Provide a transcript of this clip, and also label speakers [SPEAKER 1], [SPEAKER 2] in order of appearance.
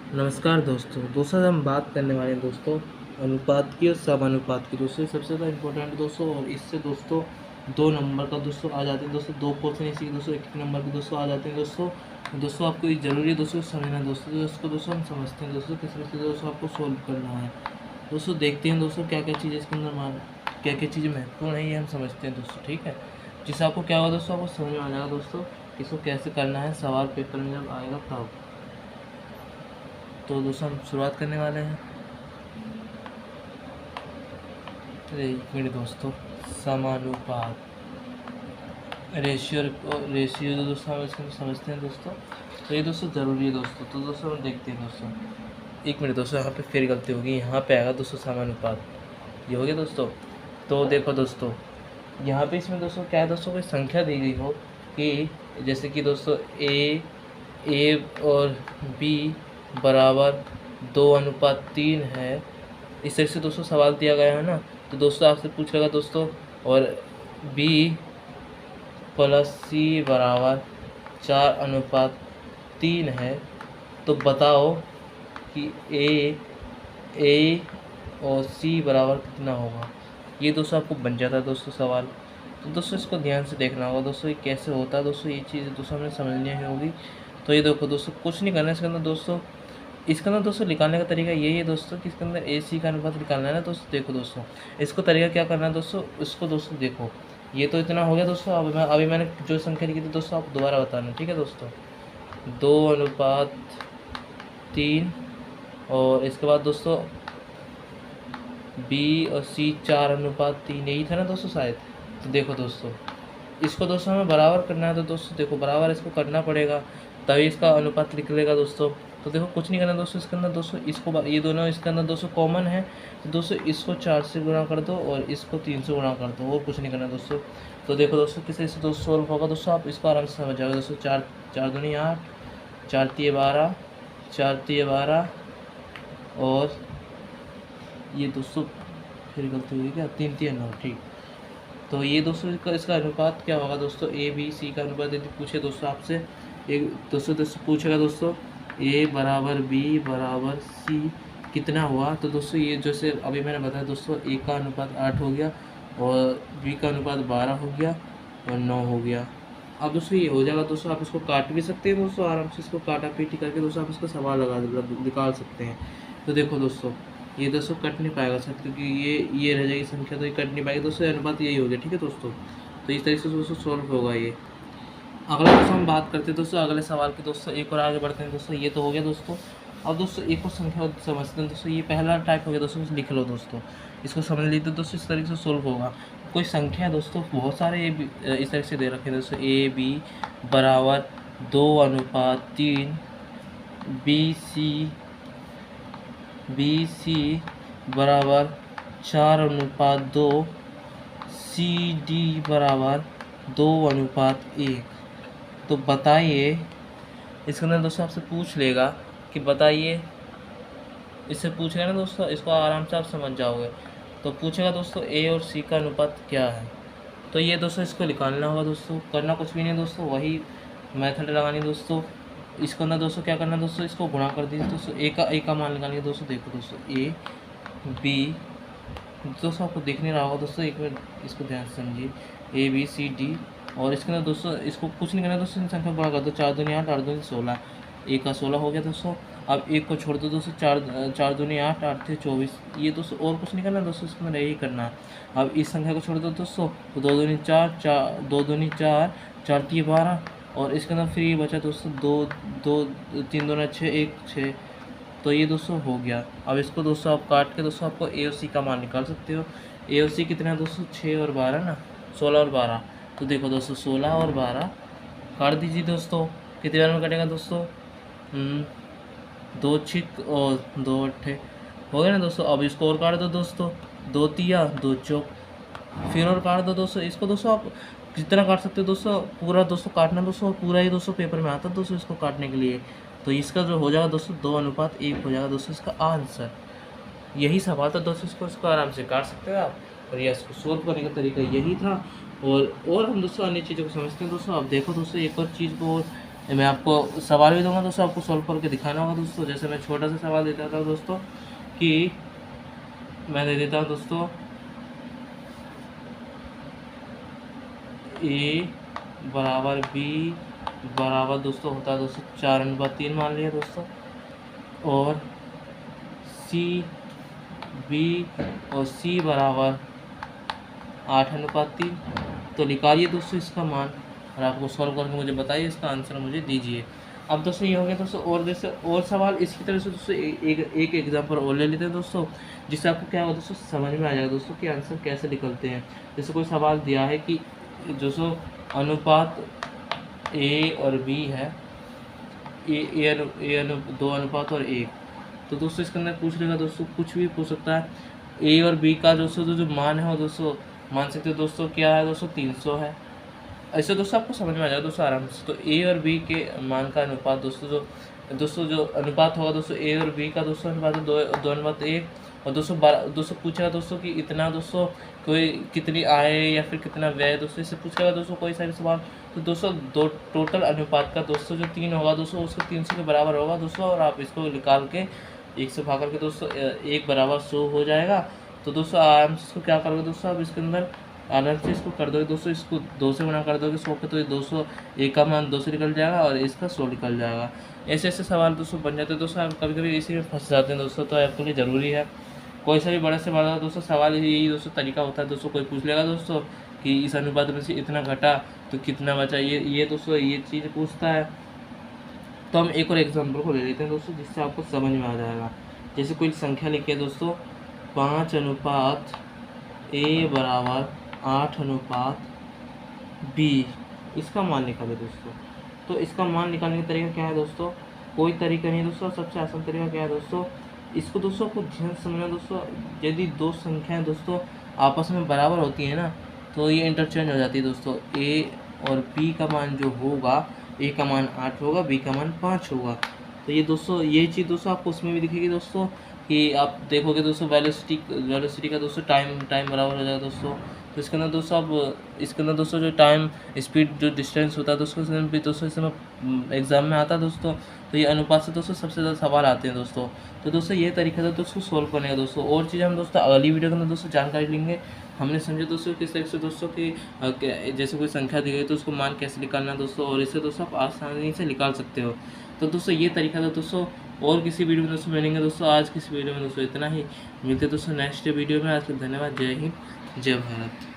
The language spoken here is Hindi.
[SPEAKER 1] नमस्कार दोस्तों। दोस्तों हम बात करने वाले हैं दोस्तों अनुपात की और समानुपात की। दोस्तों सबसे ज़्यादा इम्पोर्टेंट दोस्तों, और इससे दोस्तों 2 नंबर का दोस्तों आ जाते हैं दोस्तों, 2 क्वेश्चन इसी के दोस्तों 1 नंबर के दोस्तों आ जाते हैं दोस्तों। दोस्तों आपको ये ज़रूरी है दोस्तों समझना दोस्तों, तो इसको दोस्तों हम समझते हैं दोस्तों किस तरह से दोस्तों आपको सोल्व करना है। दोस्तों देखते हैं दोस्तों क्या क्या चीज़ें इसके अंदर क्या क्या चीज़ें महत्वपूर्ण है, ये हम समझते हैं दोस्तों। ठीक है, जिससे आपको क्या होगा दोस्तों, आपको समझ में आ जाएगा दोस्तों इसको कैसे करना है, सवाल पेपर में जब आएगा तब। तो दोस्तों हम शुरुआत करने वाले हैं। अरे एक मिनट दोस्तों, समानुपात रेशियो दोस्तों हम इसको समझते हैं दोस्तों। तो ये दोस्तों ज़रूरी है दोस्तों। तो दोस्तों हम देखते हैं दोस्तों, एक मिनट दोस्तों, यहाँ पे फिर गलती होगी, यहाँ पे आएगा दोस्तों समानुपात, ये हो गया दोस्तों। तो देखो दोस्तों, यहाँ पे इसमें दोस्तों क्या है दोस्तों, कोई संख्या दी गई हो कि जैसे कि दोस्तों ए और बी बराबर 2:3 है, इस तरह से दोस्तों सवाल दिया गया है ना। तो दोस्तों आपसे पूछ लेगा दोस्तों, और बी प्लस सी बराबर 4:3 है, तो बताओ कि ए और सी बराबर कितना होगा। ये दोस्तों आपको बन जाता है दोस्तों सवाल। तो दोस्तों इसको ध्यान से देखना होगा दोस्तों, ये कैसे होता है दोस्तों, ये चीज़ दोस्तों हमें समझनी होगी। तो ये देखो दोस्तों, कुछ नहीं करना है इसके अंदर दोस्तों। इसके अंदर दोस्तों निकालने का तरीका यही है दोस्तों कि इसके अंदर ए सी का अनुपात निकालना है ना दोस्तों। देखो दोस्तों, इसको तरीका क्या करना है दोस्तों, इसको दोस्तों देखो, ये तो इतना हो गया दोस्तों। अभी मैंने जो संख्या लिखी थी दोस्तों, आप दोबारा बताना, ठीक है दोस्तों। 2:3, और इसके बाद दोस्तों बी और सी 4:3, यही था ना दोस्तों शायद। तो देखो दोस्तों, इसको दोस्तों हमें बराबर करना है। तो दोस्तों देखो, बराबर इसको करना पड़ेगा, तभी इसका अनुपात निकलेगा दोस्तों। तो देखो कुछ नहीं करना दोस्तों, इसके अंदर दोस्तों इसको ये दोनों इसके अंदर दोस्तों कॉमन है। तो दोस्तों इसको 4 से गुणा कर दो और इसको 3 से गुणा कर दो, और कुछ नहीं करना दोस्तों। तो देखो दोस्तों किस तरह से दोस्तों सोल्व होगा दोस्तों, आप इसको आराम से समझ जाओगे दोस्तों। 4 दूनी 8, 4 तिये 12, 4 तिये 12, और ये दोस्तों फिर गलती हुई क्या, 3 तिये 9, ठीक। तो ये दोस्तों इसका अनुपात क्या होगा दोस्तों, ए बी सी का अनुपात यदि पूछे दोस्तों आपसे, एक दोस्तों पूछेगा दोस्तों ए बराबर बी बराबर सी कितना हुआ। तो दोस्तों ये जैसे अभी मैंने बताया दोस्तों, ए का अनुपात 8 हो गया, और बी का अनुपात 12 हो गया, और 9 हो गया। अब दोस्तों ये हो जाएगा दोस्तों, आप इसको काट भी सकते हैं दोस्तों, आराम से इसको काटा पीटी करके दोस्तों आप इसका सवाल निकाल सकते हैं। तो देखो दोस्तों, ये दोस्तों कट नहीं पाएगा सर, क्योंकि ये रह जाएगी संख्या, तो ये कट नहीं पाएगी दोस्तों, अनुपात यही हो गया, ठीक है दोस्तों। तो इस तरीके से दोस्तों सोल्व होगा ये। अगला दोस्तों हम बात करते हैं दोस्तों अगले सवाल की दोस्तों, एक और आगे बढ़ते हैं दोस्तों। ये तो हो गया दोस्तों। अब दोस्तों एक और संख्या समझते हैं दोस्तों, ये पहला टाइप हो गया दोस्तों, लिख लो दोस्तों, इसको समझ लीजिए दोस्तों, इस तरीके से सोल्व होगा। कोई संख्या है दोस्तों, बहुत सारे इस तरीके से दे रखे हैं दोस्तों, ए बी बराबर 2:3, बी सी बराबर 4:2, सी डी बराबर 2:1। तो बताइए, इसके अंदर दोस्तों आपसे पूछ लेगा कि बताइए, इससे पूछेगा ना दोस्तों, इसको आराम से आप समझ जाओगे। तो पूछेगा दोस्तों ए और सी का अनुपात क्या है। तो ये दोस्तों इसको निकालना होगा दोस्तों, करना कुछ भी नहीं दोस्तों, वही मेथड लगानी दोस्तों। इसके अंदर दोस्तों क्या करना दोस्तों, इसको गुणा कर दीजिए दोस्तों, ए का मान निकालिए दोस्तों। देखो दोस्तों ए बी, दोस्तों आपको दिख नहीं रहा होगा दोस्तों, एक मिनट इसको ध्यान से समझिए, ए बी सी डी, और इसके अंदर दोस्तों इसको कुछ नहीं करना दोस्तों, इन संख्या गुणा कर दो, 4 दूनी 8, 8 दूनी 16, एक का 16 हो गया दोस्तों। अब एक को छोड़ दो दोस्तों, 4 दूनी 8, 8 थे 24, ये दोस्तों और कुछ नहीं करना दोस्तों, इसमें यही करना है। अब इस संख्या को छोड़ दो दोस्तों, तो 2 दूनी 4, 2 दूनी 4, 4 तिये 12, और इसके अंदर फिर ये बचा दोस्तों 2 3 दूना 6, 1 6। तो ये दोस्तों हो गया। अब इसको दोस्तों आप काट के दोस्तों आपको ए और सी का मान निकाल सकते हो। ए और सी कितना है दोस्तों, 6 और 12 ना, 16 और 12। तो देखो दोस्तों 16 और 12 काट दीजिए दोस्तों, कितनी बार में कटेगा दोस्तों, 2 छिक और 2 अट्ठे हो गया ना दोस्तों। अब इसको और काट दो दोस्तों, 2 तिया 2 चौक, फिर और काट दो दोस्तों। इसको दोस्तों आप जितना काट सकते हो दोस्तों, पूरा दोस्तों काटना दोस्तों, पूरा ही दोस्तों पेपर में आता है दोस्तों इसको काटने के लिए। तो इसका जो हो जाएगा दोस्तों 2:1 हो जाएगा दोस्तों इसका आंसर। यही सवाल था दोस्तों, इसको आराम से काट सकते हो आप, और यह इसको सोल्व करने का तरीका यही था। और हम दोस्तों अन्य चीज़ों को समझते हैं दोस्तों। अब देखो दोस्तों, एक और चीज़ को मैं आपको सवाल भी दूंगा दोस्तों, आपको सॉल्व करके दिखाना होगा दोस्तों। जैसे मैं छोटा सा सवाल देता था दोस्तों कि मैं दे देता हूँ दोस्तों ए बराबर बी बराबर दोस्तों होता है दोस्तों 4:3 मान लिया दोस्तों, और सी बी और सी बराबर 8:3। तो निकालिए दोस्तों इसका मान और आपको सॉल्व करके मुझे बताइए, इसका आंसर मुझे दीजिए। अब दोस्तों ये हो गया दोस्तों, और जैसे और सवाल इसी तरह से दोस्तों एक एग्जाम्पल और ले लेते हैं दोस्तों, जिससे आपको क्या होगा दोस्तों समझ में आ जाएगा दोस्तों कि आंसर कैसे निकलते हैं। जैसे कोई सवाल दिया है कि दोस्तों अनुपात ए और बी है, दो अनुपात और एक। तो दोस्तों इसके अंदर पूछ लेगा दोस्तों, कुछ भी पूछ सकता है। ए और बी का दोस्तों जो मान है वो दोस्तों मान सकते हो दोस्तों क्या है दोस्तों 300 है। ऐसे दोस्तों आपको समझ में आ जाएगा दोस्तों आराम से। तो ए और बी के मान का अनुपात दोस्तों जो अनुपात होगा दोस्तों ए और बी का दोस्तों अनुपात 2:1। और दोस्तों पूछेगा दोस्तों कि इतना दोस्तों कोई कितनी आय या फिर कितना व्यय दोस्तों इससे पूछेगा दोस्तों कोई सा भी सवाल। तो दोस्तों दो टोटल अनुपात का दोस्तों जो 3 होगा दोस्तों उसके 300 के बराबर होगा दोस्तों, और आप इसको निकाल के 1 से भाग करके दोस्तों 1 बराबर 100 हो जाएगा। तो दोस्तों आराम से इसको क्या करोगे दोस्तों, आप इसके अंदर आराम से इसको कर दोगे दोस्तों, इसको 2 से गुणा कर दोगे 100 के, तो ये 200 एक का मान 2 से निकल जाएगा और इसका 100 निकल जाएगा। ऐसे ऐसे सवाल दोस्तों बन जाते हैं दोस्तों। आप कभी कभी इसी में फंस जाते हैं दोस्तों, तो आपके लिए ज़रूरी है कोई सा भी बड़ा से बड़ा दोस्तों सवाल यही दोस्तों तरीका होता है दोस्तों। कोई पूछ लेगा दोस्तों कि इस अनुपात में से इतना घटा तो कितना बचा, ये दोस्तों ये चीज़ पूछता है। तो हम एक और एग्जाम्पल को ले लेते हैं दोस्तों, जिससे आपको समझ में आ जाएगा। जैसे कोई संख्या लिखी है दोस्तों 5 ए बराबर 8:B, इसका मान निकाले दोस्तों। तो इसका मान निकालने का तरीका क्या है दोस्तों, कोई तरीका नहीं है दोस्तों। सबसे आसान तरीका क्या है दोस्तों, इसको दोस्तों कुछ ध्यान से समझना दोस्तों। यदि दो संख्याएं दोस्तों आपस में बराबर होती है ना, तो ये इंटरचेंज हो जाती है दोस्तों। ए और बी का मान जो होगा, ए का मान 8 होगा, बी का मान 5 होगा। तो ये दोस्तों ये चीज़ दोस्तों आपको उसमें भी दिखेगी दोस्तों, कि आप देखोगे दोस्तों वेलोसिटी का दोस्तों टाइम बराबर हो जाएगा दोस्तों। तो इसके अंदर दोस्तों आप इसके अंदर दोस्तों जो टाइम स्पीड जो डिस्टेंस होता है दोस्तों इसके अंदर भी दोस्तों इसमें एग्जाम में आता है दोस्तों। तो ये अनुपात से दोस्तों सबसे ज़्यादा सवाल आते हैं दोस्तों। तो दोस्तों ये तरीका था दोस्तों सोल्व करने का दोस्तों। और चीज़ हम दोस्तों अगली वीडियो के अंदर दोस्तों जानकारी लेंगे। हमने समझे दोस्तों किस तरह से दोस्तों कि जैसे कोई संख्या दी गई तो उसको मान कैसे निकालना दोस्तों, और इसे दोस्तों आप आसानी से निकाल सकते हो। तो दोस्तों ये तरीका था दोस्तों। और किसी वीडियो में दोस्तों मिलेंगे दोस्तों। आज किसी वीडियो में दोस्तों इतना ही, मिलते दोस्तों नेक्स्ट वीडियो में। आज के धन्यवाद। जय हिंद, जय भारत।